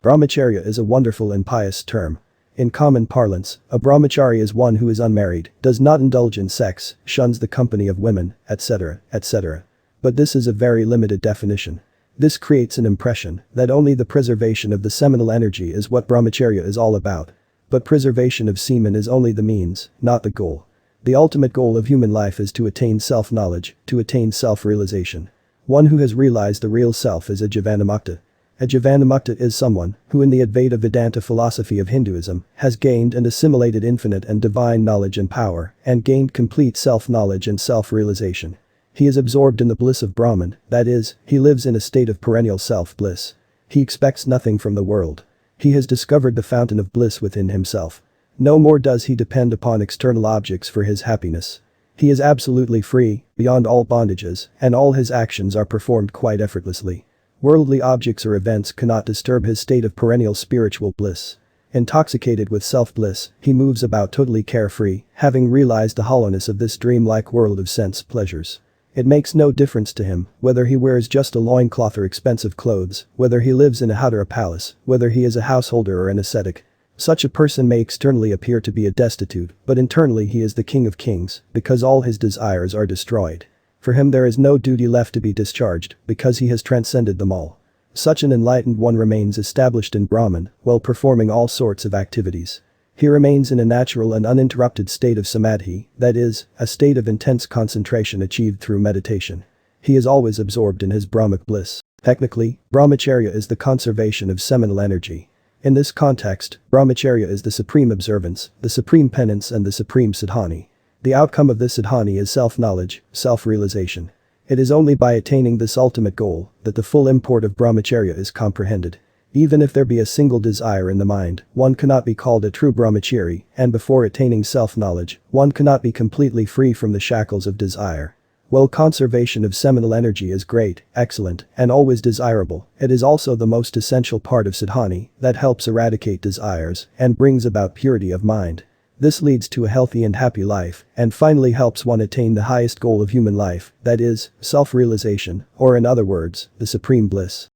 Brahmacharya is a wonderful and pious term. In common parlance, a brahmachari is one who is unmarried, does not indulge in sex, shuns the company of women, etc., etc. But this is a very limited definition. This creates an impression that only the preservation of the seminal energy is what brahmacharya is all about. But preservation of semen is only the means, not the goal. The ultimate goal of human life is to attain self-knowledge, to attain self-realization. One who has realized the real self is a Jivanamukta. A Jivanamukta is someone who in the Advaita Vedanta philosophy of Hinduism has gained and assimilated infinite and divine knowledge and power and gained complete self-knowledge and self-realization. He is absorbed in the bliss of Brahman, that is, he lives in a state of perennial self-bliss. He expects nothing from the world. He has discovered the fountain of bliss within himself. No more does he depend upon external objects for his happiness. He is absolutely free, beyond all bondages, and all his actions are performed quite effortlessly. Worldly objects or events cannot disturb his state of perennial spiritual bliss. Intoxicated with self-bliss, he moves about totally carefree, having realized the hollowness of this dream-like world of sense pleasures. It makes no difference to him whether he wears just a loincloth or expensive clothes, whether he lives in a hut or a palace, whether he is a householder or an ascetic. Such a person may externally appear to be a destitute, but internally he is the king of kings, because all his desires are destroyed. For him there is no duty left to be discharged, because he has transcended them all. Such an enlightened one remains established in Brahman, while performing all sorts of activities. He remains in a natural and uninterrupted state of samadhi, that is, a state of intense concentration achieved through meditation. He is always absorbed in his Brahmic bliss. Technically, Brahmacharya is the conservation of seminal energy. In this context, Brahmacharya is the supreme observance, the supreme penance and the supreme sadhana. The outcome of this sadhana is self-knowledge, self-realization. It is only by attaining this ultimate goal that the full import of Brahmacharya is comprehended. Even if there be a single desire in the mind, one cannot be called a true brahmachari, and before attaining self-knowledge, one cannot be completely free from the shackles of desire. While conservation of seminal energy is great, excellent, and always desirable, it is also the most essential part of sadhana that helps eradicate desires and brings about purity of mind. This leads to a healthy and happy life, and finally helps one attain the highest goal of human life, that is, self-realization, or in other words, the supreme bliss.